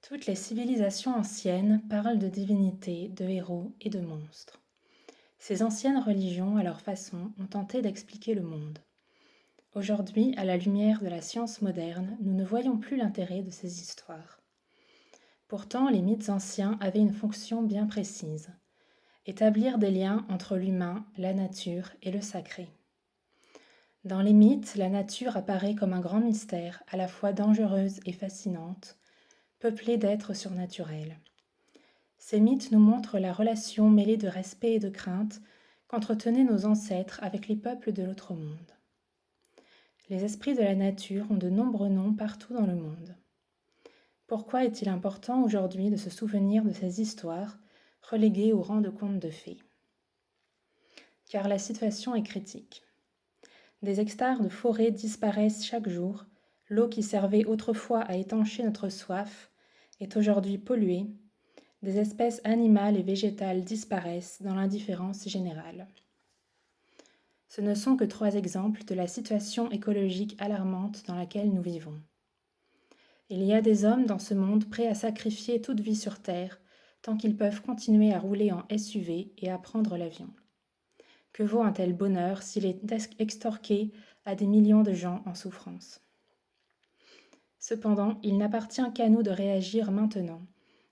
Toutes les civilisations anciennes parlent de divinités, de héros et de monstres. Ces anciennes religions, à leur façon, ont tenté d'expliquer le monde. Aujourd'hui, à la lumière de la science moderne, nous ne voyons plus l'intérêt de ces histoires. Pourtant, les mythes anciens avaient une fonction bien précise: établir des liens entre l'humain, la nature et le sacré. Dans les mythes, la nature apparaît comme un grand mystère, à la fois dangereuse et fascinante, peuplée d'êtres surnaturels. Ces mythes nous montrent la relation mêlée de respect et de crainte qu'entretenaient nos ancêtres avec les peuples de l'autre monde. Les esprits de la nature ont de nombreux noms partout dans le monde. Pourquoi est-il important aujourd'hui de se souvenir de ces histoires reléguées au rang de contes de fées? Car la situation est critique. Des hectares de forêt disparaissent chaque jour, l'eau qui servait autrefois à étancher notre soif est aujourd'hui polluée, des espèces animales et végétales disparaissent dans l'indifférence générale. Ce ne sont que 3 exemples de la situation écologique alarmante dans laquelle nous vivons. Il y a des hommes dans ce monde prêts à sacrifier toute vie sur Terre tant qu'ils peuvent continuer à rouler en SUV et à prendre l'avion. Que vaut un tel bonheur s'il est extorqué à des millions de gens en souffrance? Cependant, il n'appartient qu'à nous de réagir maintenant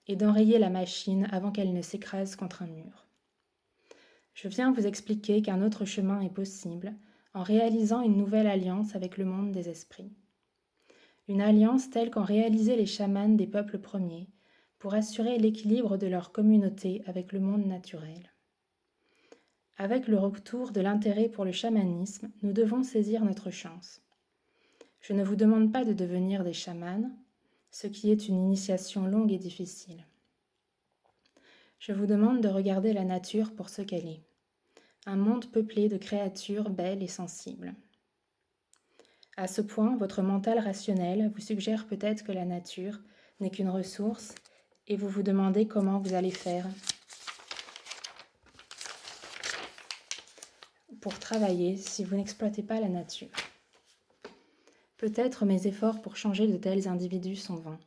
et d'enrayer la machine avant qu'elle ne s'écrase contre un mur. Je viens vous expliquer qu'un autre chemin est possible en réalisant une nouvelle alliance avec le monde des esprits. Une alliance telle qu'en réalisaient les chamans des peuples premiers pour assurer l'équilibre de leur communauté avec le monde naturel. Avec le retour de l'intérêt pour le chamanisme, nous devons saisir notre chance. Je ne vous demande pas de devenir des chamans, ce qui est une initiation longue et difficile. Je vous demande de regarder la nature pour ce qu'elle est, un monde peuplé de créatures belles et sensibles. À ce point, votre mental rationnel vous suggère peut-être que la nature n'est qu'une ressource et vous vous demandez comment vous allez faire pour travailler si vous n'exploitez pas la nature. Peut-être mes efforts pour changer de tels individus sont vains.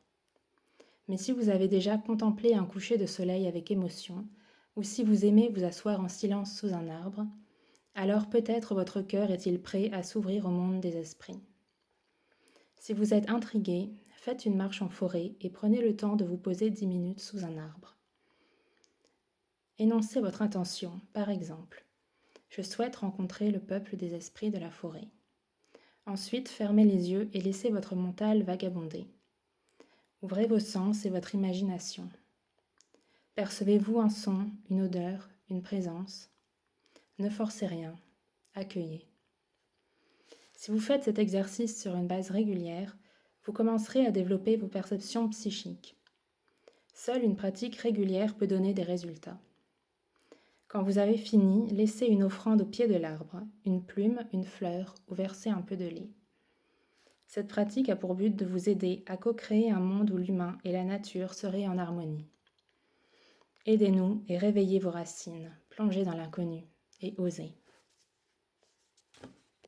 Mais si vous avez déjà contemplé un coucher de soleil avec émotion, ou si vous aimez vous asseoir en silence sous un arbre, alors peut-être votre cœur est-il prêt à s'ouvrir au monde des esprits. Si vous êtes intrigué, faites une marche en forêt et prenez le temps de vous poser 10 minutes sous un arbre. Énoncez votre intention, par exemple: je souhaite rencontrer le peuple des esprits de la forêt. Ensuite, fermez les yeux et laissez votre mental vagabonder. Ouvrez vos sens et votre imagination. Percevez-vous un son, une odeur, une présence? Ne forcez rien, accueillez. Si vous faites cet exercice sur une base régulière, vous commencerez à développer vos perceptions psychiques. Seule une pratique régulière peut donner des résultats. Quand vous avez fini, laissez une offrande au pied de l'arbre, une plume, une fleur ou versez un peu de lait. Cette pratique a pour but de vous aider à co-créer un monde où l'humain et la nature seraient en harmonie. Aidez-nous et réveillez vos racines, plongez dans l'inconnu et osez.